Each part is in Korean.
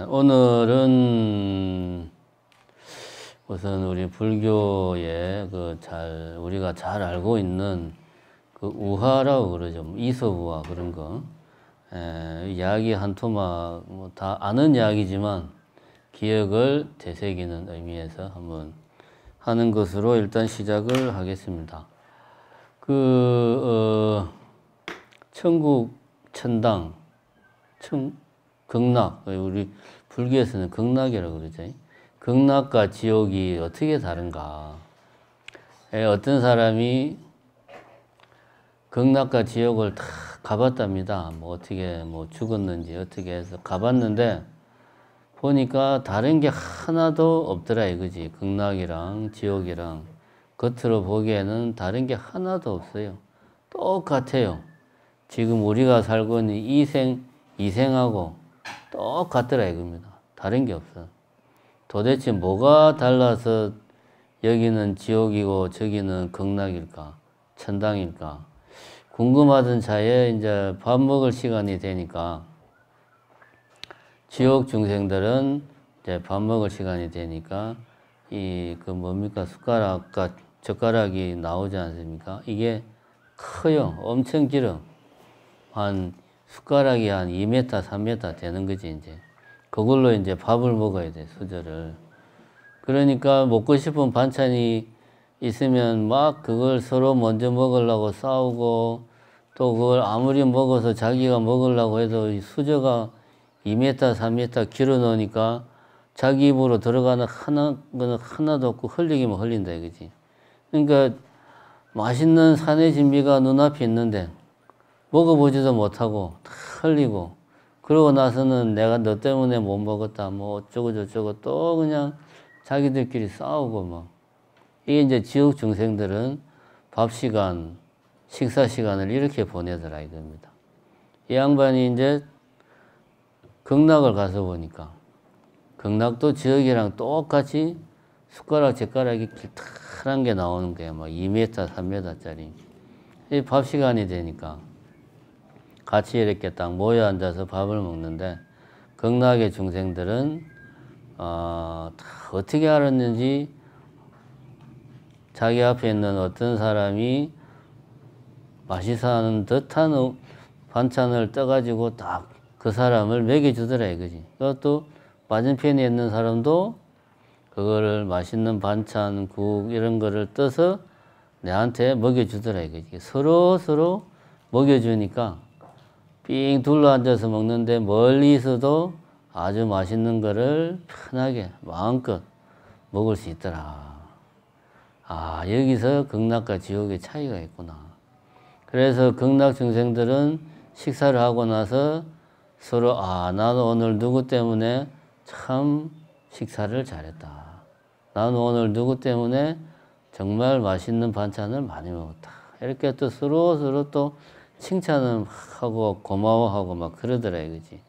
오늘은 우선 우리 불교의 우리가 잘 알고 있는 그 우화라고 그러죠. 이서우화 그런 거. 이야기 한 토막 다 아는 이야기지만 기억을 되새기는 의미에서 한번 하는 것으로 일단 시작을 하겠습니다. 천국, 천당, 극락, 우리 불교에서는 극락이라고 그러죠. 극락과 지옥이 어떻게 다른가? 어떤 사람이 극락과 지옥을 다 가봤답니다. 어떻게 죽었는지 어떻게 해서 가봤는데 보니까 다른 게 하나도 없더라 이거지. 극락이랑 지옥이랑 겉으로 보기에는 다른 게 하나도 없어요. 똑같아요. 지금 우리가 살고 있는 이생하고 똑같더라 이겁니다. 다른 게 없어. 도대체 뭐가 달라서 여기는 지옥이고 저기는 극락일까? 천당일까? 궁금하던 차에 이제 밥 먹을 시간이 되니까 지옥 중생들은 이제 밥 먹을 시간이 되니까 숟가락과 젓가락이 나오지 않습니까? 이게 커요. 엄청 길어. 숟가락이 한 2m, 3m 되는 거지, 이제. 그걸로 이제 밥을 먹어야 돼, 수저를. 그러니까 먹고 싶은 반찬이 있으면 막 그걸 서로 먼저 먹으려고 싸우고 또 그걸 아무리 먹어서 자기가 먹으려고 해도 이 수저가 2m, 3m 길어 놓으니까 자기 입으로 들어가는 거는 하나도 없고 흘리기만 흘린다 이거지. 그러니까 맛있는 산의 진미가 눈앞에 있는데 먹어보지도 못하고 다 흘리고 그러고 나서는 내가 너 때문에 못 먹었다 어쩌고 저쩌고 또 그냥 자기들끼리 싸우고 이게 이제 지옥 중생들은 밥 시간, 식사 시간을 이렇게 보내더라 이겁니다. 이 양반이 이제 극락을 가서 보니까 극락도 지옥이랑 똑같이 숟가락, 젓가락이 길다란 게 나오는 거야. 2m, 3m짜리. 이 밥 시간이 되니까 같이 이렇게 딱 모여 앉아서 밥을 먹는데 극락의 중생들은 다 어떻게 알았는지 자기 앞에 있는 어떤 사람이 맛있어하는 듯한 반찬을 떠가지고 딱 그 사람을 먹여주더라 이거지. 그것도 맞은편에 있는 사람도 그거를 맛있는 반찬, 국 이런 거를 떠서 내한테 먹여주더라 이거지. 서로 먹여주니까 삥 둘러 앉아서 먹는데 멀리서도 아주 맛있는 거를 편하게 마음껏 먹을 수 있더라. 여기서 극락과 지옥의 차이가 있구나. 그래서 극락 중생들은 식사를 하고 나서 서로 나는 오늘 누구 때문에 참 식사를 잘했다. 나는 오늘 누구 때문에 정말 맛있는 반찬을 많이 먹었다. 이렇게 또 서로 또 칭찬을 하고 고마워하고 그러더라 이거지.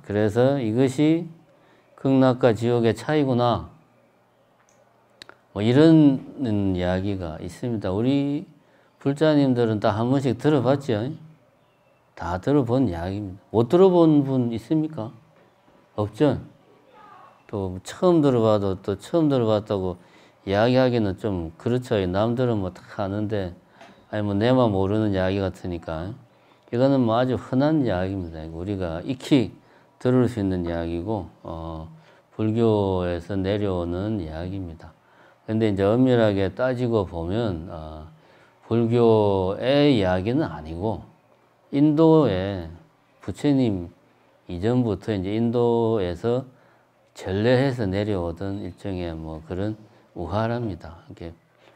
그래서 이것이 극락과 지옥의 차이구나. 이런 이야기가 있습니다. 우리 불자님들은 다 한 번씩 들어봤죠? 다 들어본 이야기입니다. 못 들어본 분 있습니까? 없죠? 또 처음 들어봐도 또 처음 들어봤다고 이야기하기는 좀 그렇죠. 남들은 다 아는데 내만 모르는 이야기 같으니까 이거는 아주 흔한 이야기입니다. 우리가 익히 들을 수 있는 이야기고 불교에서 내려오는 이야기입니다. 근데 이제 엄밀하게 따지고 보면 불교의 이야기는 아니고 인도의 부처님 이전부터 이제 인도에서 전래해서 내려오던 일종의 그런 우화랍니다. 이게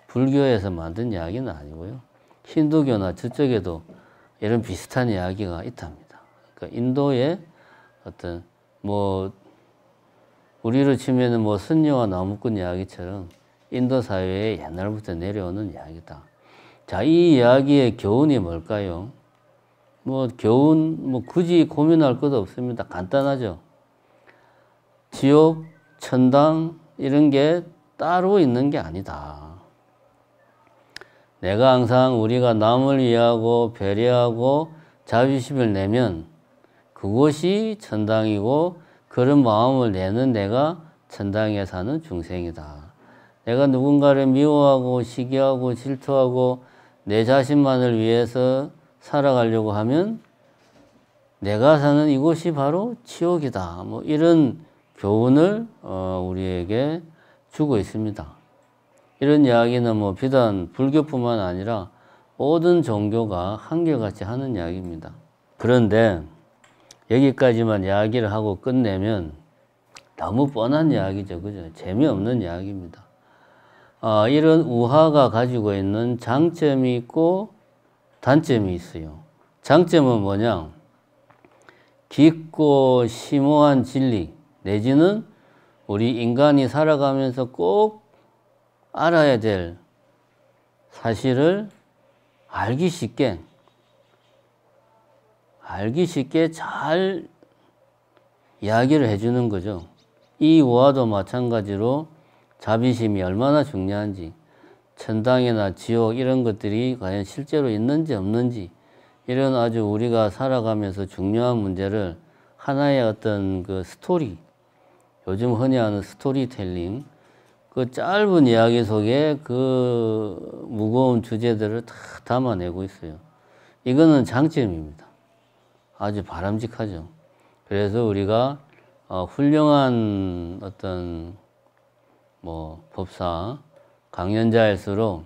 불교에서 만든 이야기는 아니고요. 힌두교나 저쪽에도 이런 비슷한 이야기가 있답니다. 그러니까 인도의 어떤 우리로 치면은 선녀와 나무꾼 이야기처럼 인도 사회에 옛날부터 내려오는 이야기다. 자, 이 이야기의 교훈이 뭘까요? 교훈 굳이 고민할 것도 없습니다. 간단하죠. 지옥, 천당 이런 게 따로 있는 게 아니다. 내가 항상 우리가 남을 위하고 배려하고 자비심을 내면 그곳이 천당이고 그런 마음을 내는 내가 천당에 사는 중생이다. 내가 누군가를 미워하고 시기하고 질투하고 내 자신만을 위해서 살아가려고 하면 내가 사는 이곳이 바로 지옥이다. 뭐 이런 교훈을 우리에게 주고 있습니다. 이런 이야기는 뭐 비단 불교뿐만 아니라 모든 종교가 한결같이 하는 이야기입니다. 그런데 여기까지만 이야기를 하고 끝내면 너무 뻔한 이야기죠. 그죠? 재미없는 이야기입니다. 이런 우화가 가지고 있는 장점이 있고 단점이 있어요. 장점은 뭐냐? 깊고 심오한 진리 내지는 우리 인간이 살아가면서 꼭 알아야 될 사실을 알기 쉽게 잘 이야기를 해주는 거죠. 이 우화도 마찬가지로 자비심이 얼마나 중요한지, 천당이나 지옥 이런 것들이 과연 실제로 있는지 없는지, 이런 아주 우리가 살아가면서 중요한 문제를 하나의 어떤 그 스토리, 요즘 흔히 하는 스토리텔링, 그 짧은 이야기 속에 그 무거운 주제들을 다 담아내고 있어요. 이거는 장점입니다. 아주 바람직하죠. 그래서 우리가 훌륭한 어떤 뭐 법사, 강연자일수록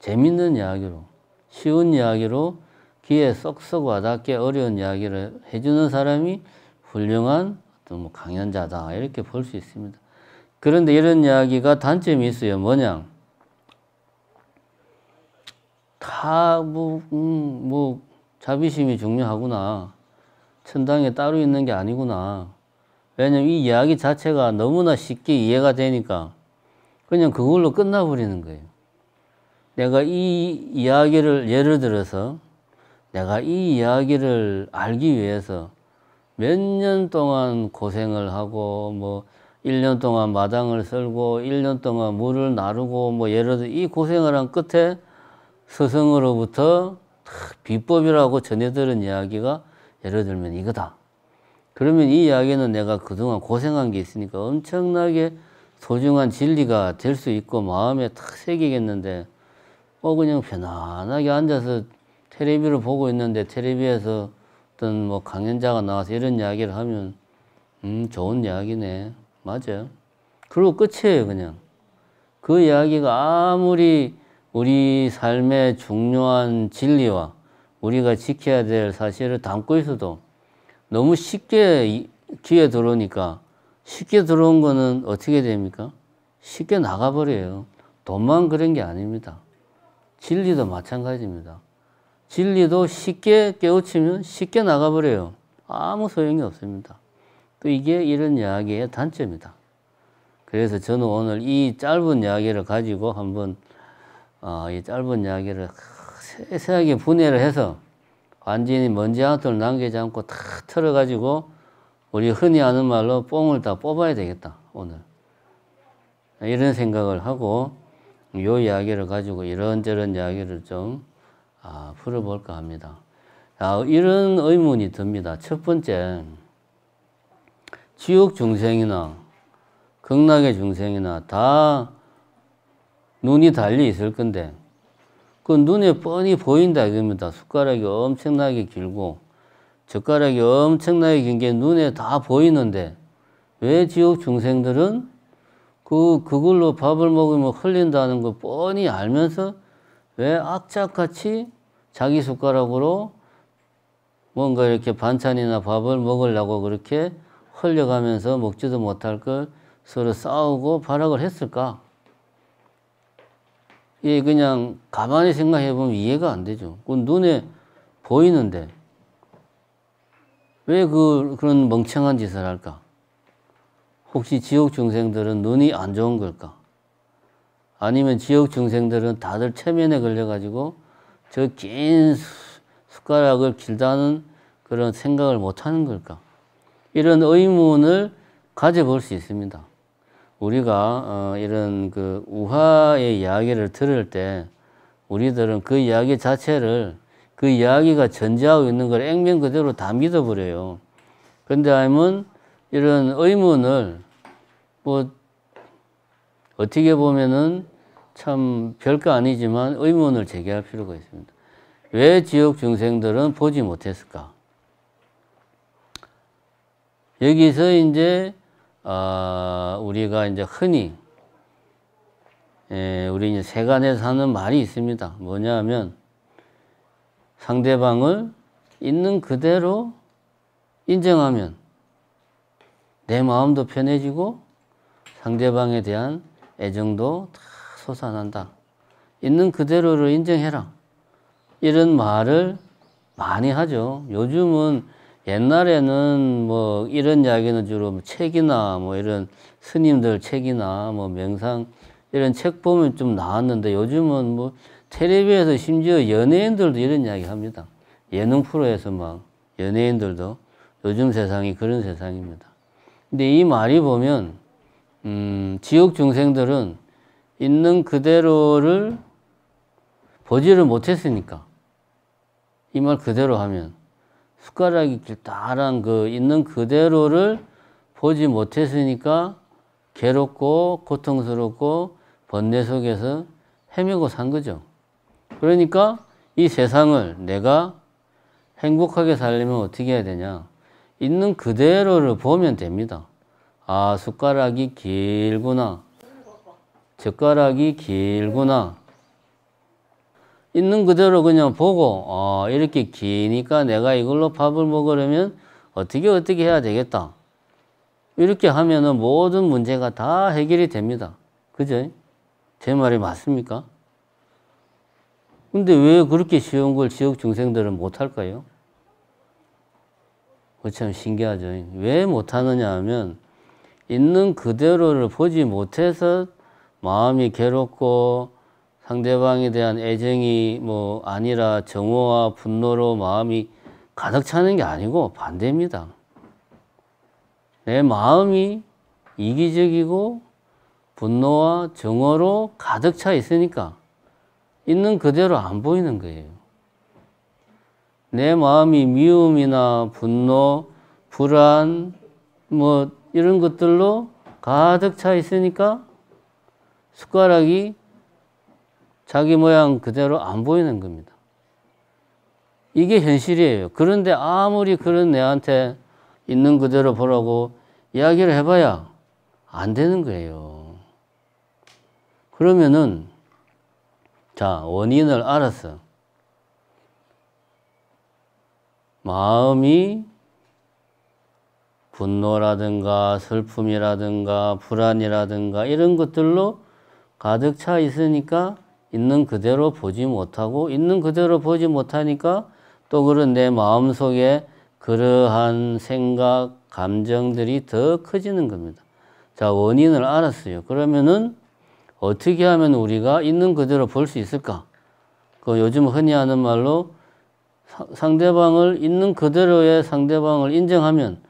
재밌는 이야기로, 쉬운 이야기로 귀에 쏙쏙 와닿게 어려운 이야기를 해주는 사람이 훌륭한 어떤 뭐 강연자다 이렇게 볼 수 있습니다. 그런데 이런 이야기가 단점이 있어요. 뭐냐? 다 뭐 자비심이 중요하구나. 천당에 따로 있는 게 아니구나. 왜냐면 이 이야기 자체가 너무나 쉽게 이해가 되니까 그냥 그걸로 끝나버리는 거예요. 내가 이 이야기를 예를 들어서 내가 이 이야기를 알기 위해서 몇 년 동안 고생을 하고 뭐 1년 동안 마당을 썰고 1년 동안 물을 나르고 뭐 예를 들어 이 고생을 한 끝에 스승으로부터 비법이라고 전해 들은 이야기가 예를 들면 이거다. 그러면 이 이야기는 내가 그동안 고생한 게 있으니까 엄청나게 소중한 진리가 될 수 있고 마음에 탁 새기겠는데 그냥 편안하게 앉아서 텔레비를 보고 있는데 텔레비에서 어떤 뭐 강연자가 나와서 이런 이야기를 하면 좋은 이야기네. 맞아요. 그리고 끝이에요. 그냥 그 이야기가 아무리 우리 삶의 중요한 진리와 우리가 지켜야 될 사실을 담고 있어도 너무 쉽게 귀에 들어오니까 쉽게 들어온 거는 어떻게 됩니까? 쉽게 나가버려요. 돈만 그런 게 아닙니다. 진리도 마찬가지입니다. 진리도 쉽게 깨우치면 쉽게 나가버려요. 아무 소용이 없습니다. 또 이게 이런 이야기의 단점이다. 그래서 저는 오늘 이 짧은 이야기를 가지고 한번 이 짧은 이야기를 세세하게 분해를 해서 완전히 먼지 하나도 남기지 않고 다 털어가지고 우리 흔히 하는 말로 뽕을 다 뽑아야 되겠다 오늘 이런 생각을 하고 이 이야기를 가지고 이런저런 이야기를 좀 풀어볼까 합니다. 이런 의문이 듭니다. 첫 번째, 지옥 중생이나 극락의 중생이나 다 눈이 달리 있을 건데 그 눈에 뻔히 보인다 이겁니다. 숟가락이 엄청나게 길고 젓가락이 엄청나게 긴 게 눈에 다 보이는데 왜 지옥 중생들은 그걸로 밥을 먹으면 흘린다는 거 뻔히 알면서 왜 악착같이 자기 숟가락으로 뭔가 이렇게 반찬이나 밥을 먹으려고 그렇게 흘려가면서 먹지도 못할 걸 서로 싸우고 발악을 했을까? 예, 그냥 가만히 생각해 보면 이해가 안 되죠. 그 눈에 보이는데 왜 그런 멍청한 짓을 할까? 혹시 지옥 중생들은 눈이 안 좋은 걸까? 아니면 지옥 중생들은 다들 체면에 걸려가지고 저 긴 숟가락을 길다는 그런 생각을 못 하는 걸까? 이런 의문을 가져볼 수 있습니다. 우리가 이런 그 우화의 이야기를 들을 때 우리들은 그 이야기 자체를 그 이야기가 전제하고 있는 걸 액면 그대로 다 믿어버려요. 그런데 하면 이런 의문을 뭐 어떻게 보면은 참 별거 아니지만 의문을 제기할 필요가 있습니다. 왜 지옥 중생들은 보지 못했을까? 여기서 이제 우리가 이제 흔히 우리 이제 세간에서 하는 말이 있습니다. 뭐냐면 상대방을 있는 그대로 인정하면 내 마음도 편해지고 상대방에 대한 애정도 다 솟아난다. 있는 그대로를 인정해라. 이런 말을 많이 하죠. 요즘은 옛날에는 뭐 이런 이야기는 주로 책이나 뭐 이런 스님들 책이나 뭐 명상 이런 책 보면 좀 나왔는데 요즘은 뭐 텔레비에서 심지어 연예인들도 이런 이야기 합니다. 예능 프로에서 막 연예인들도 요즘 세상이 그런 세상입니다. 근데 이 말이 보면 지옥 중생들은 있는 그대로를 보지를 못했으니까 이 말 그대로 하면 숟가락이 길다란 그 있는 그대로를 보지 못했으니까 괴롭고 고통스럽고 번뇌 속에서 헤매고 산 거죠. 그러니까 이 세상을 내가 행복하게 살려면 어떻게 해야 되냐? 있는 그대로를 보면 됩니다. 아, 숟가락이 길구나. 젓가락이 길구나. 있는 그대로 그냥 보고 이렇게 기니까 내가 이걸로 밥을 먹으려면 어떻게 해야 되겠다. 이렇게 하면은 모든 문제가 다 해결이 됩니다. 그죠? 제 말이 맞습니까? 근데 왜 그렇게 쉬운 걸 지옥 중생들은 못할까요? 참 신기하죠. 왜 못하느냐 하면 있는 그대로를 보지 못해서 마음이 괴롭고 상대방에 대한 애정이 뭐 아니라 정오와 분노로 마음이 가득 차는 게 아니고 반대입니다. 내 마음이 이기적이고 분노와 정오로 가득 차 있으니까 있는 그대로 안 보이는 거예요. 내 마음이 미움이나 분노, 불안 뭐 이런 것들로 가득 차 있으니까 숟가락이 자기 모양 그대로 안 보이는 겁니다. 이게 현실이에요. 그런데 아무리 그런 내한테 있는 그대로 보라고 이야기를 해봐야 안 되는 거예요. 그러면은 자, 원인을 알았어. 마음이 분노라든가 슬픔이라든가 불안이라든가 이런 것들로 가득 차 있으니까 있는 그대로 보지 못하고 있는 그대로 보지 못하니까 또 그런 내 마음속에 그러한 생각, 감정들이 더 커지는 겁니다. 자, 원인을 알았어요. 그러면은 어떻게 하면 우리가 있는 그대로 볼 수 있을까? 그 요즘 흔히 하는 말로 상대방을 있는 그대로의 상대방을 인정하면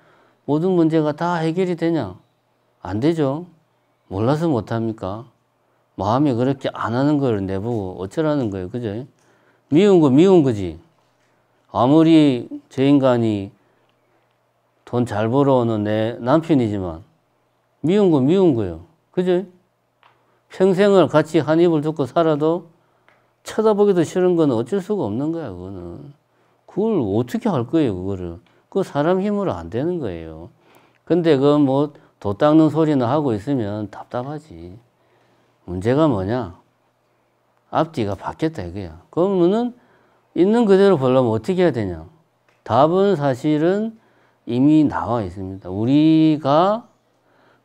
모든 문제가 다 해결이 되냐? 안 되죠. 몰라서 못합니까? 마음이 그렇게 안 하는 걸 내보고 어쩌라는 거예요. 그죠? 미운 거 미운 거지. 아무리 저 인간이 돈 잘 벌어오는 내 남편이지만 미운 거 미운 거예요. 그죠? 평생을 같이 한 입을 듣고 살아도 쳐다보기도 싫은 건 어쩔 수가 없는 거야. 그거는. 그걸 어떻게 할 거예요. 그거를. 그거 사람 힘으로 안 되는 거예요. 근데 그 뭐 도 닦는 소리나 하고 있으면 답답하지. 문제가 뭐냐? 앞뒤가 바뀌었다 이거야. 그러면은 있는 그대로 보려면 어떻게 해야 되냐? 답은 사실은 이미 나와 있습니다. 우리가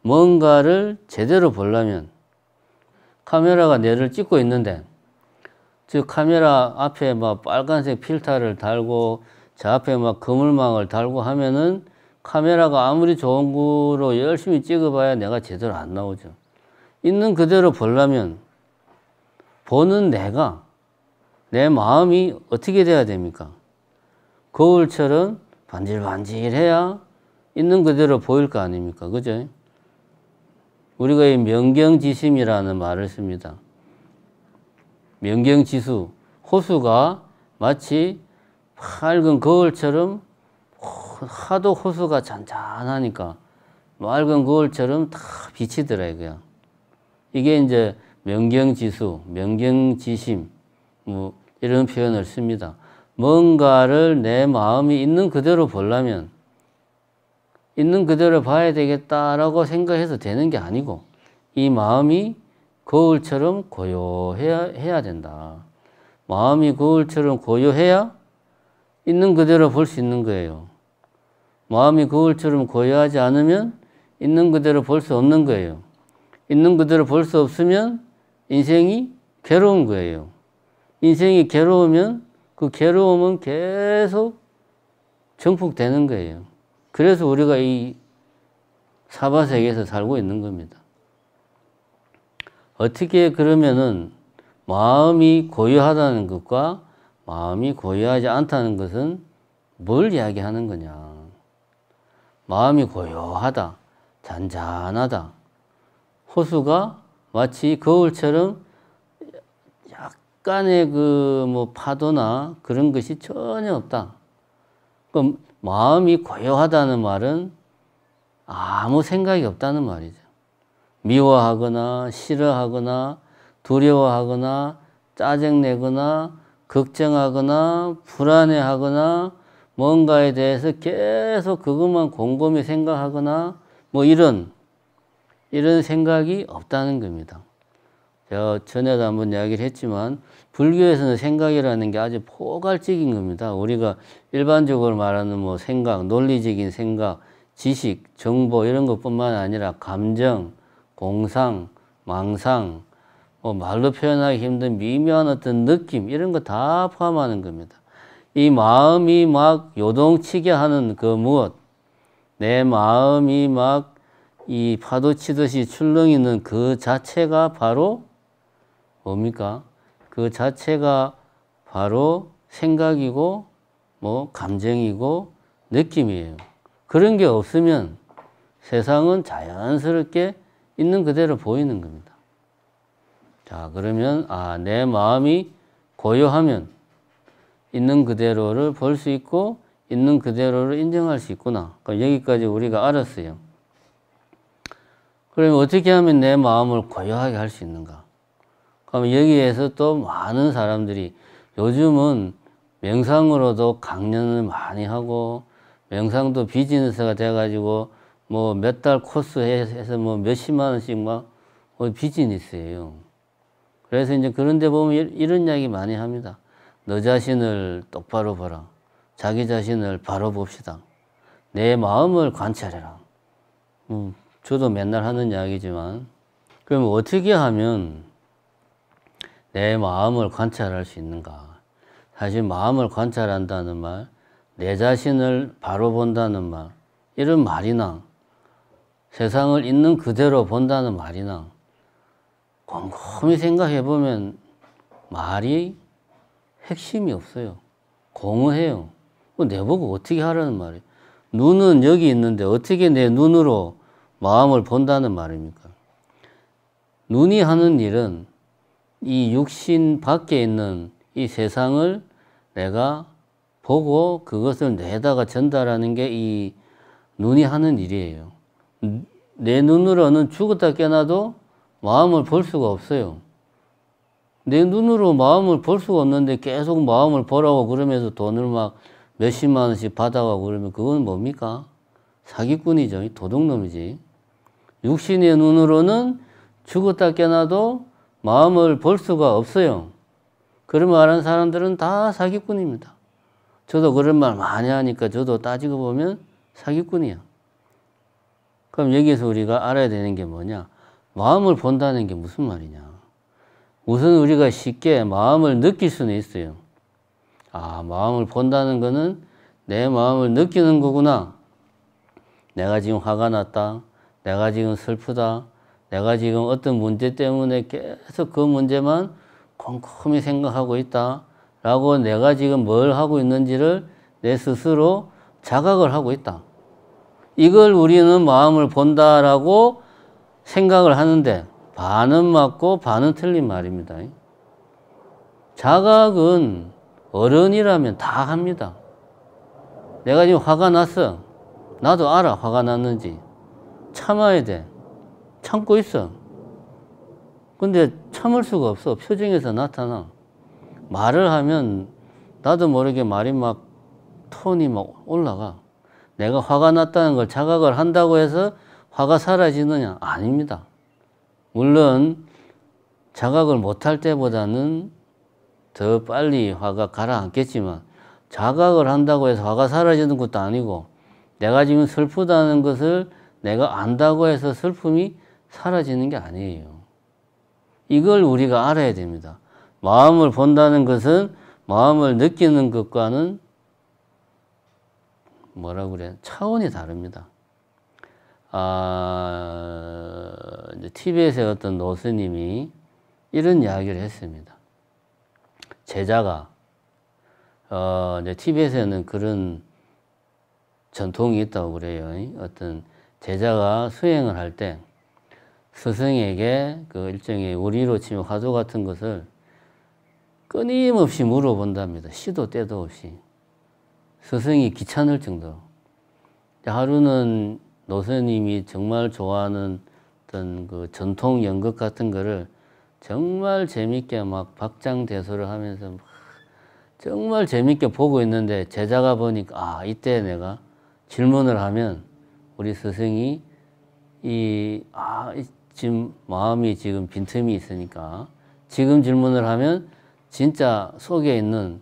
뭔가를 제대로 보려면 카메라가 내를 찍고 있는데 즉 카메라 앞에 막 빨간색 필터를 달고 저 앞에 막 그물망을 달고 하면은 카메라가 아무리 좋은 거로 열심히 찍어봐야 내가 제대로 안 나오죠. 있는 그대로 보려면 보는 내가 내 마음이 어떻게 돼야 됩니까? 거울처럼 반질반질해야 있는 그대로 보일 거 아닙니까? 그죠? 우리가 이 명경지심이라는 말을 씁니다. 명경지수, 호수가 마치 밝은 거울처럼 하도 호수가 잔잔하니까 맑은 거울처럼 다 비치더라 이거야. 이게 이제 명경지수, 명경지심 뭐 이런 표현을 씁니다. 뭔가를 내 마음이 있는 그대로 보려면 있는 그대로 봐야 되겠다라고 생각해서 되는 게 아니고 이 마음이 거울처럼 고요해야 된다. 마음이 거울처럼 고요해야 있는 그대로 볼 수 있는 거예요. 마음이 거울처럼 고요하지 않으면 있는 그대로 볼 수 없는 거예요. 있는 그대로 볼 수 없으면 인생이 괴로운 거예요. 인생이 괴로우면 그 괴로움은 계속 정폭되는 거예요. 그래서 우리가 이 사바세계에서 살고 있는 겁니다. 어떻게 그러면은 마음이 고요하다는 것과 마음이 고요하지 않다는 것은 뭘 이야기하는 거냐. 마음이 고요하다, 잔잔하다. 호수가 마치 거울처럼 약간의 그 뭐 파도나 그런 것이 전혀 없다. 그럼 마음이 고요하다는 말은 아무 생각이 없다는 말이죠. 미워하거나 싫어하거나 두려워하거나 짜증내거나 걱정하거나 불안해하거나 뭔가에 대해서 계속 그것만 곰곰이 생각하거나 뭐 이런 생각이 없다는 겁니다. 제가 전에도 한번 이야기를 했지만 불교에서는 생각이라는 게 아주 포괄적인 겁니다. 우리가 일반적으로 말하는 뭐 생각, 논리적인 생각, 지식, 정보 이런 것뿐만 아니라 감정, 공상, 망상, 뭐 말로 표현하기 힘든 미묘한 어떤 느낌 이런 거 다 포함하는 겁니다. 이 마음이 막 요동치게 하는 그 무엇, 내 마음이 막 이 파도 치듯이 출렁이는 그 자체가 바로 뭡니까? 그 자체가 바로 생각이고 뭐 감정이고 느낌이에요. 그런 게 없으면 세상은 자연스럽게 있는 그대로 보이는 겁니다. 자, 그러면 내 마음이 고요하면 있는 그대로를 볼 수 있고 있는 그대로를 인정할 수 있구나. 그럼 여기까지 우리가 알았어요. 그러면 어떻게 하면 내 마음을 고요하게 할 수 있는가? 그럼 여기에서 또 많은 사람들이 요즘은 명상으로도 강연을 많이 하고 명상도 비즈니스가 돼가지고 뭐 몇 달 코스 해서 뭐 몇십만 원씩 막 비즈니스예요. 그래서 이제 그런 데 보면 이런 이야기 많이 합니다. 너 자신을 똑바로 보라. 자기 자신을 바로 봅시다. 내 마음을 관찰해라. 저도 맨날 하는 이야기지만 그럼 어떻게 하면 내 마음을 관찰할 수 있는가? 사실 마음을 관찰한다는 말, 내 자신을 바로 본다는 말, 이런 말이나 세상을 있는 그대로 본다는 말이나 곰곰이 생각해 보면 말이 핵심이 없어요. 공허해요. 내보고 어떻게 하라는 말이에요. 눈은 여기 있는데 어떻게 내 눈으로 마음을 본다는 말입니까? 눈이 하는 일은 이 육신 밖에 있는 이 세상을 내가 보고 그것을 내다가 전달하는 게 이 눈이 하는 일이에요. 내 눈으로는 죽었다 깨어나도 마음을 볼 수가 없어요. 내 눈으로 마음을 볼 수가 없는데 계속 마음을 보라고 그러면서 돈을 막 몇십만 원씩 받아가고 그러면 그건 뭡니까? 사기꾼이죠. 도둑놈이지. 육신의 눈으로는 죽었다 깨어나도 마음을 볼 수가 없어요. 그런 말 하는 사람들은 다 사기꾼입니다. 저도 그런 말 많이 하니까 저도 따지고 보면 사기꾼이야. 그럼 여기서 우리가 알아야 되는 게 뭐냐? 마음을 본다는 게 무슨 말이냐? 우선 우리가 쉽게 마음을 느낄 수는 있어요. 마음을 본다는 거는 내 마음을 느끼는 거구나. 내가 지금 화가 났다. 내가 지금 슬프다. 내가 지금 어떤 문제 때문에 계속 그 문제만 곰곰이 생각하고 있다. 라고 내가 지금 뭘 하고 있는지를 내 스스로 자각을 하고 있다. 이걸 우리는 마음을 본다라고 생각을 하는데 반은 맞고 반은 틀린 말입니다. 자각은 어른이라면 다 합니다. 내가 지금 화가 났어. 나도 알아, 화가 났는지. 참아야 돼. 참고 있어. 근데 참을 수가 없어. 표정에서 나타나. 말을 하면 나도 모르게 말이 막 톤이 막 올라가. 내가 화가 났다는 걸 자각을 한다고 해서 화가 사라지느냐? 아닙니다. 물론 자각을 못할 때보다는 더 빨리 화가 가라앉겠지만 자각을 한다고 해서 화가 사라지는 것도 아니고 내가 지금 슬프다는 것을 내가 안다고 해서 슬픔이 사라지는 게 아니에요. 이걸 우리가 알아야 됩니다. 마음을 본다는 것은 마음을 느끼는 것과는 뭐라고 그래요? 차원이 다릅니다. 이제 TV에서 어떤 노스님이 이런 이야기를 했습니다. 제자가 이제 TV에서는 그런 전통이 있다고 그래요. 어떤 제자가 수행을 할 때 스승에게 그 일종의 우리로 치면 화두 같은 것을 끊임없이 물어본답니다. 시도 때도 없이. 스승이 귀찮을 정도로. 하루는 노스님이 정말 좋아하는 어떤 그 전통 연극 같은 거를 정말 재밌게 막 박장대소를 하면서 막 정말 재밌게 보고 있는데 제자가 보니까 이때 내가 질문을 하면 우리 스승이 지금 마음이 지금 빈틈이 있으니까 지금 질문을 하면 진짜 속에 있는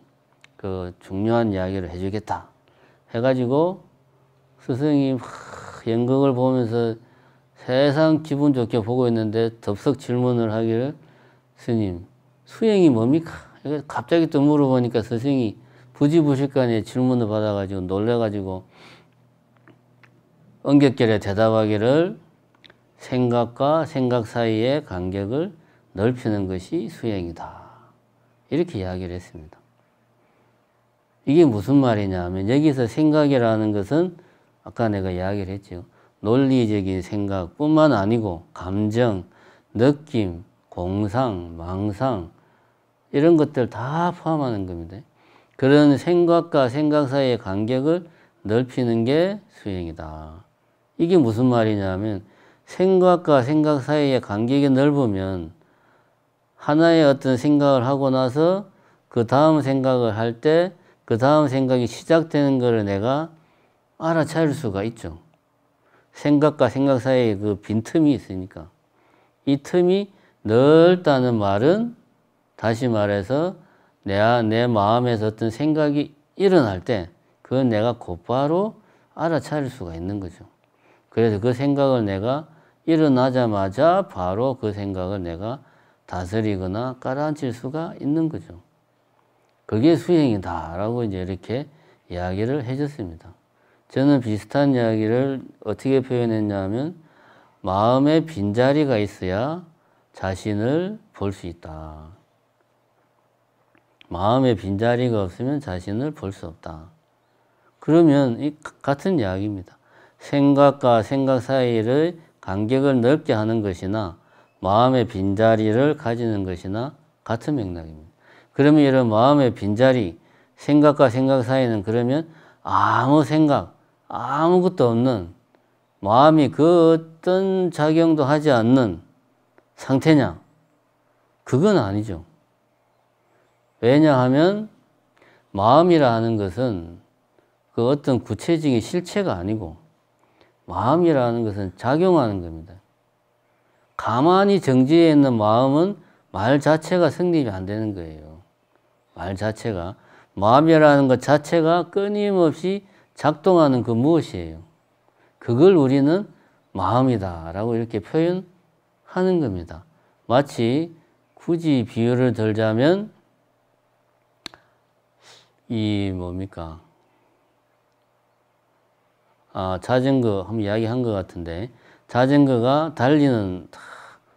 그 중요한 이야기를 해주겠다 해가지고 스승이 막 연극을 보면서 세상 기분 좋게 보고 있는데 덥석 질문을 하기를 스님 수행이 뭡니까? 갑자기 또 물어보니까 스승이 부지부식간에 질문을 받아가지고 놀래가지고 엉겹결에 대답하기를 생각과 생각 사이의 간격을 넓히는 것이 수행이다. 이렇게 이야기를 했습니다. 이게 무슨 말이냐 하면 여기서 생각이라는 것은 아까 내가 이야기를 했죠. 논리적인 생각뿐만 아니고 감정, 느낌, 공상, 망상 이런 것들 다 포함하는 겁니다. 그런 생각과 생각 사이의 간격을 넓히는 게 수행이다. 이게 무슨 말이냐 하면 생각과 생각 사이의 간격이 넓으면 하나의 어떤 생각을 하고 나서 그 다음 생각을 할 때 그 다음 생각이 시작되는 것을 내가 알아차릴 수가 있죠. 생각과 생각 사이에 그 빈틈이 있으니까. 이 틈이 넓다는 말은 다시 말해서 내 마음에서 어떤 생각이 일어날 때 그건 내가 곧바로 알아차릴 수가 있는 거죠. 그래서 그 생각을 내가 일어나자마자 바로 그 생각을 내가 다스리거나 깔아앉힐 수가 있는 거죠. 그게 수행이다라고 이제 이렇게 이야기를 해줬습니다. 저는 비슷한 이야기를 어떻게 표현했냐면 마음에 빈자리가 있어야 자신을 볼 수 있다. 마음에 빈자리가 없으면 자신을 볼 수 없다. 그러면 이 같은 이야기입니다. 생각과 생각 사이의 간격을 넓게 하는 것이나 마음의 빈자리를 가지는 것이나 같은 맥락입니다. 그러면 이런 마음의 빈자리, 생각과 생각 사이는 그러면 아무 생각, 아무것도 없는 마음이 그 어떤 작용도 하지 않는 상태냐? 그건 아니죠. 왜냐하면 마음이라 하는 것은 그 어떤 구체적인 실체가 아니고 마음이라는 것은 작용하는 겁니다. 가만히 정지해 있는 마음은 말 자체가 성립이 안 되는 거예요. 말 자체가. 마음이라는 것 자체가 끊임없이 작동하는 그 무엇이에요. 그걸 우리는 마음이다 라고 이렇게 표현하는 겁니다. 마치 굳이 비유를 들자면 이 뭡니까? 자전거 한번 이야기한 것 같은데 자전거가 달리는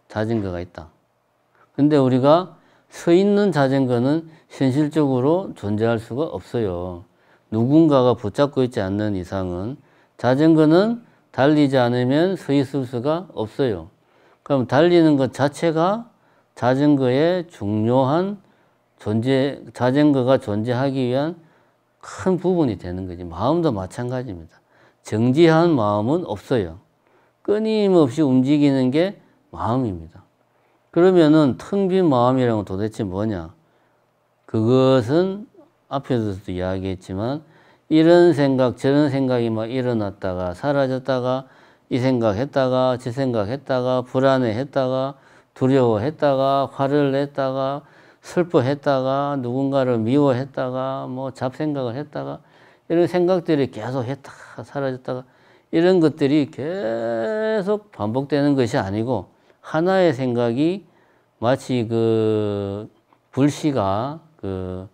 자전거가 있다. 근데 우리가 서 있는 자전거는 현실적으로 존재할 수가 없어요. 누군가가 붙잡고 있지 않는 이상은 자전거는 달리지 않으면 서 있을 수가 없어요. 그럼 달리는 것 자체가 자전거의 중요한 자전거가 존재하기 위한 큰 부분이 되는 거지. 마음도 마찬가지입니다. 정지한 마음은 없어요. 끊임없이 움직이는 게 마음입니다. 그러면은 텅 빈 마음이라는 건 도대체 뭐냐? 그것은 앞에서도 이야기했지만 이런 생각 저런 생각이 막 일어났다가 사라졌다가 이 생각했다가 저 생각했다가 불안해했다가 두려워했다가 화를 냈다가 슬퍼했다가 누군가를 미워했다가 뭐 잡생각을 했다가 이런 생각들이 계속 했다가 사라졌다가 이런 것들이 계속 반복되는 것이 아니고 하나의 생각이 마치 그 불씨가 그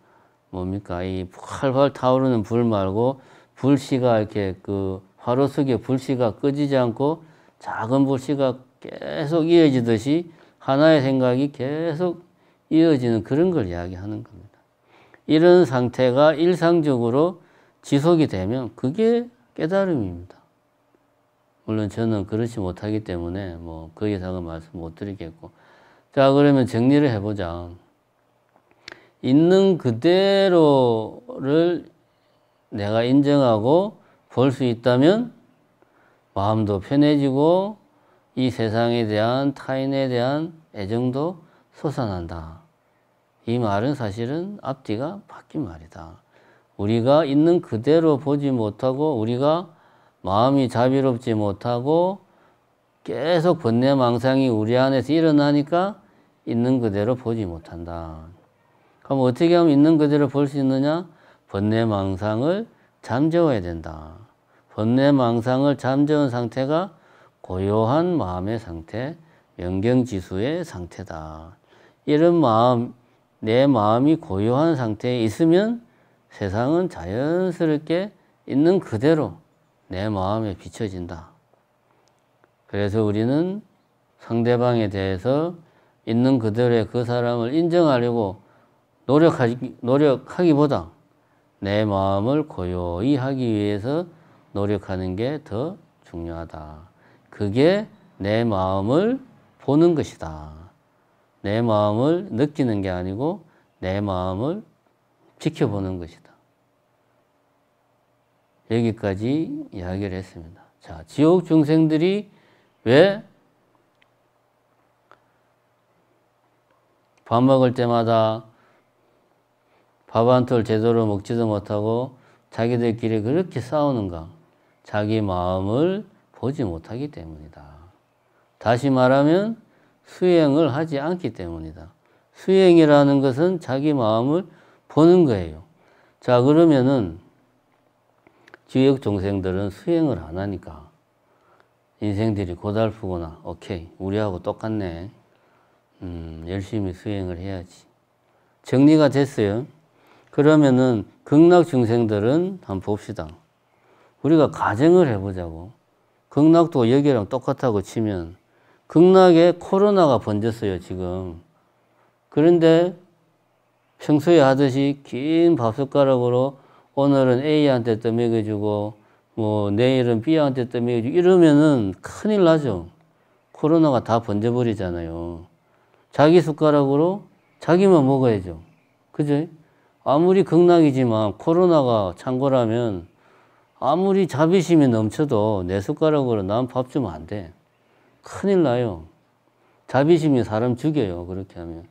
뭡니까 이 활활 타오르는 불 말고 불씨가 이렇게 그 화로 속에 불씨가 꺼지지 않고 작은 불씨가 계속 이어지듯이 하나의 생각이 계속 이어지는 그런 걸 이야기하는 겁니다. 이런 상태가 일상적으로 지속이 되면 그게 깨달음입니다. 물론 저는 그렇지 못하기 때문에 뭐 그 이상은 말씀 못 드리겠고. 자, 그러면 정리를 해보자. 있는 그대로를 내가 인정하고 볼 수 있다면 마음도 편해지고 이 세상에 대한 타인에 대한 애정도 솟아난다. 이 말은 사실은 앞뒤가 바뀐 말이다. 우리가 있는 그대로 보지 못하고 우리가 마음이 자비롭지 못하고 계속 번뇌망상이 우리 안에서 일어나니까 있는 그대로 보지 못한다. 그럼 어떻게 하면 있는 그대로 볼 수 있느냐? 번뇌망상을 잠재워야 된다. 번뇌망상을 잠재운 상태가 고요한 마음의 상태, 명경지수의 상태다. 이런 마음, 내 마음이 고요한 상태에 있으면 세상은 자연스럽게 있는 그대로 내 마음에 비춰진다. 그래서 우리는 상대방에 대해서 있는 그대로의 그 사람을 인정하려고 노력하기보다 내 마음을 고요히 하기 위해서 노력하는 게 더 중요하다. 그게 내 마음을 보는 것이다. 내 마음을 느끼는 게 아니고 내 마음을 지켜보는 것이다. 여기까지 이야기를 했습니다. 자, 지옥 중생들이 왜 밥 먹을 때마다 밥 한 톨 제대로 먹지도 못하고 자기들끼리 그렇게 싸우는가? 자기 마음을 보지 못하기 때문이다. 다시 말하면 수행을 하지 않기 때문이다. 수행이라는 것은 자기 마음을 보는 거예요. 자, 그러면은 지옥 중생들은 수행을 안 하니까 인생들이 고달프구나. 오케이, 우리하고 똑같네. 열심히 수행을 해야지. 정리가 됐어요. 그러면은 극락 중생들은 한번 봅시다. 우리가 가정을 해보자고. 극락도 여기랑 똑같다고 치면 극락에 코로나가 번졌어요, 지금. 그런데 평소에 하듯이 긴 밥숟가락으로 오늘은 A한테 떠먹여주고 뭐 내일은 B한테 떠먹여주고 이러면은 큰일 나죠. 코로나가 다 번져버리잖아요. 자기 숟가락으로 자기만 먹어야죠. 그죠? 아무리 극락이지만 코로나가 창궐하면 아무리 자비심이 넘쳐도 내 숟가락으로 난 밥 주면 안 돼. 큰일 나요. 자비심이 사람 죽여요. 그렇게 하면.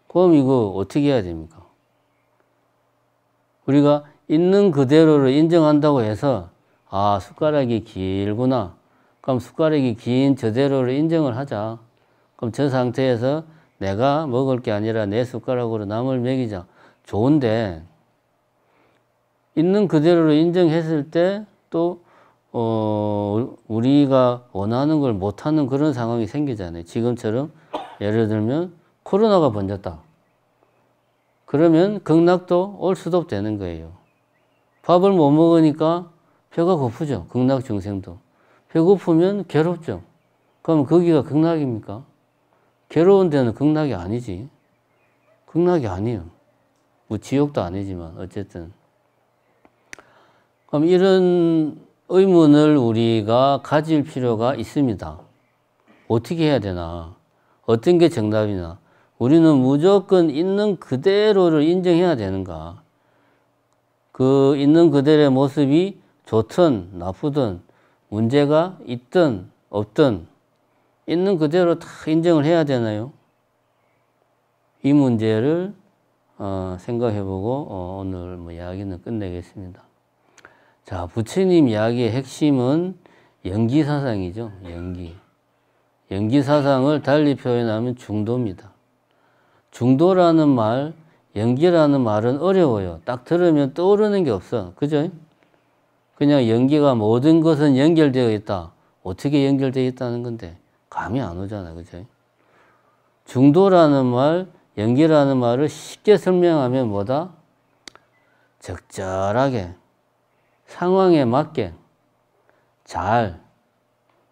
그럼 이거 어떻게 해야 됩니까? 우리가 있는 그대로를 인정한다고 해서 아, 숟가락이 길구나. 그럼 숟가락이 긴 저대로를 인정을 하자. 그럼 저 상태에서 내가 먹을 게 아니라 내 숟가락으로 남을 먹이자. 좋은데 있는 그대로를 인정했을 때 또 우리가 원하는 걸 못하는 그런 상황이 생기잖아요. 지금처럼 예를 들면 코로나가 번졌다. 그러면 극락도 올 수도 되는 거예요. 밥을 못 먹으니까 배가 고프죠. 극락 중생도. 배고프면 괴롭죠. 그럼 거기가 극락입니까? 괴로운 데는 극락이 아니지. 극락이 아니에요. 뭐 지옥도 아니지만 어쨌든. 그럼 이런 의문을 우리가 가질 필요가 있습니다. 어떻게 해야 되나? 어떤 게 정답이나? 우리는 무조건 있는 그대로를 인정해야 되는가? 그 있는 그대로의 모습이 좋든 나쁘든 문제가 있든 없든 있는 그대로 다 인정을 해야 되나요? 이 문제를 생각해보고 오늘 뭐 이야기는 끝내겠습니다. 자, 부처님 이야기의 핵심은 연기사상이죠. 연기사상을 달리 표현하면 중도입니다. 중도라는 말, 연기라는 말은 어려워요. 딱 들으면 떠오르는 게 없어. 그죠? 그냥 연기가 모든 것은 연결되어 있다. 어떻게 연결되어 있다는 건데 감이 안 오잖아. 그죠? 중도라는 말, 연기라는 말을 쉽게 설명하면 뭐다? 적절하게 상황에 맞게 잘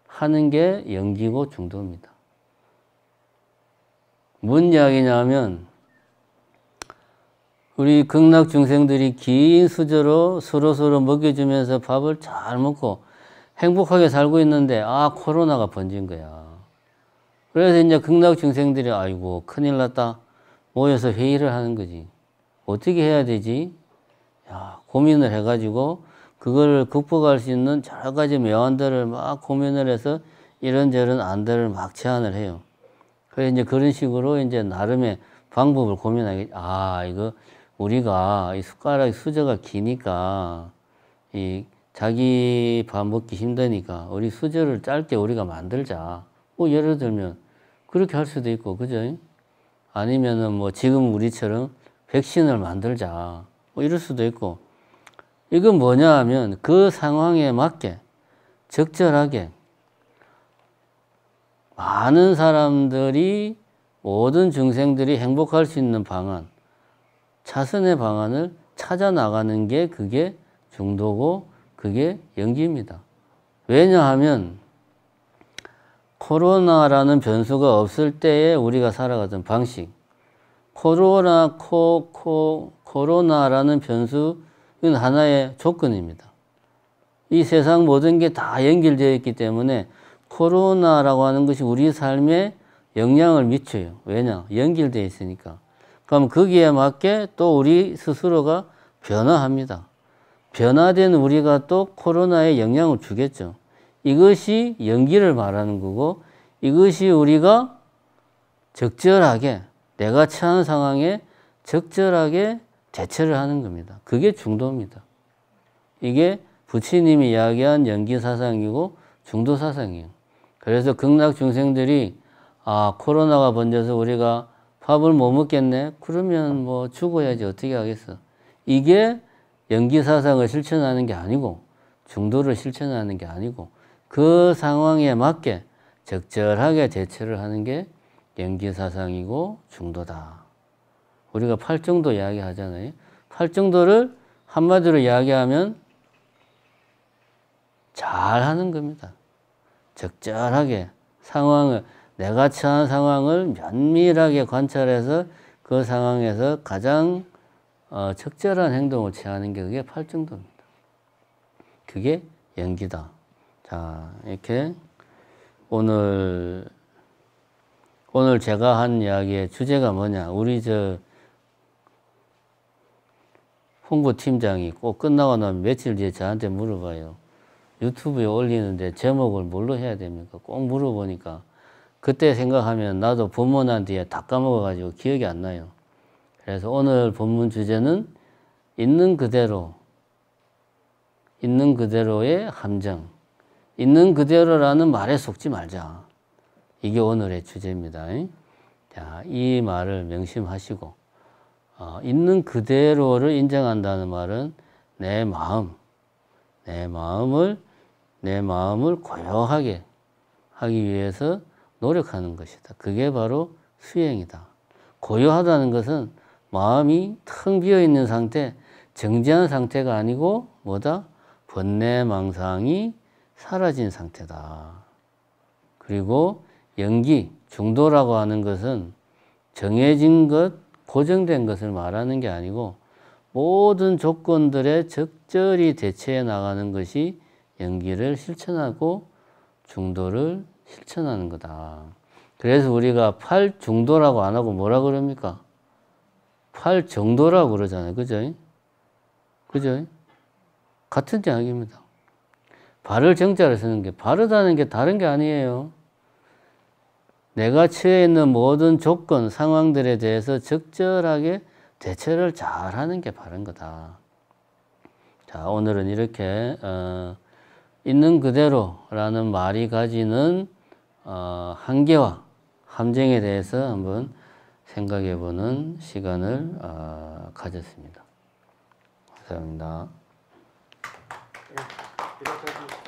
하는 게 연기고 중도입니다. 뭔 이야기냐면 우리 극락 중생들이 긴 수저로 서로서로 먹여주면서 밥을 잘 먹고 행복하게 살고 있는데 코로나가 번진 거야. 그래서 이제 극락 중생들이 아이고 큰일 났다 모여서 회의를 하는 거지. 어떻게 해야 되지? 고민을 해가지고 그걸 극복할 수 있는 여러 가지 명안들을 막 고민을 해서 이런저런 안들을 막 제안을 해요. 그래서 이제 그런 식으로 이제 나름의 방법을 고민하게, 이거 우리가 이 수저가 기니까 이 자기 밥 먹기 힘드니까 우리 수저를 짧게 우리가 만들자. 뭐 예를 들면 그렇게 할 수도 있고, 그죠? 아니면은 뭐 지금 우리처럼 백신을 만들자. 뭐 이럴 수도 있고. 이건 뭐냐 하면 그 상황에 맞게 적절하게 많은 사람들이 모든 중생들이 행복할 수 있는 방안, 차선의 방안을 찾아 나가는 게 그게 중도고 그게 연기입니다. 왜냐하면 코로나라는 변수가 없을 때에 우리가 살아가던 방식, 코로나라는 변수는 하나의 조건입니다. 이 세상 모든 게 다 연결되어 있기 때문에 코로나라고 하는 것이 우리 삶에 영향을 미쳐요. 왜냐? 연결되어 있으니까. 그럼 거기에 맞게 또 우리 스스로가 변화합니다. 변화된 우리가 또 코로나에 영향을 주겠죠. 이것이 연기를 말하는 거고 이것이 우리가 적절하게 내가 처한 상황에 적절하게 대처를 하는 겁니다. 그게 중도입니다. 이게 부처님이 이야기한 연기사상이고 중도사상이에요. 그래서 극락 중생들이 코로나가 번져서 우리가 밥을 못 먹겠네? 그러면 뭐 죽어야지 어떻게 하겠어. 이게 연기사상을 실천하는 게 아니고 중도를 실천하는 게 아니고 그 상황에 맞게 적절하게 대처를 하는 게 연기사상이고 중도다. 우리가 팔정도 이야기하잖아요. 팔정도를 한마디로 이야기하면 잘하는 겁니다. 적절하게 상황을 내가 처한 상황을 면밀하게 관찰해서 그 상황에서 가장 적절한 행동을 취하는 게 그게 팔정도입니다. 그게 연기다. 자, 이렇게 오늘 제가 한 이야기의 주제가 뭐냐? 우리 홍보팀장이 꼭 끝나고 나면 며칠 뒤에 저한테 물어봐요. 유튜브에 올리는데 제목을 뭘로 해야 됩니까? 꼭 물어보니까 그때 생각하면 나도 본문한 뒤에 다 까먹어가지고 기억이 안 나요. 그래서 오늘 본문 주제는 있는 그대로의 함정. 있는 그대로라는 말에 속지 말자. 이게 오늘의 주제입니다. 자, 이 말을 명심하시고 있는 그대로를 인정한다는 말은 내 마음을 고요하게 하기 위해서 노력하는 것이다. 그게 바로 수행이다. 고요하다는 것은 마음이 텅 비어있는 상태, 정지한 상태가 아니고 뭐다? 번뇌망상이 사라진 상태다. 그리고 연기, 중도라고 하는 것은 정해진 것, 고정된 것을 말하는 게 아니고 모든 조건들에 적절히 대처해 나가는 것이 연기를 실천하고 중도를 실천하는 거다. 그래서 우리가 팔중도라고 안 하고 뭐라 그럽니까? 팔정도라고 그러잖아요. 그죠? 그죠? 같은 이야기입니다. 바를 정자를 쓰는 게 바르다는 게 다른 게 아니에요. 내가 처해 있는 모든 조건, 상황들에 대해서 적절하게 대처를 잘하는 게 바른 거다. 자, 오늘은 이렇게 있는 그대로라는 말이 가지는 한계와 함정에 대해서 한번 생각해보는 시간을 가졌습니다. 감사합니다. 네, 이렇게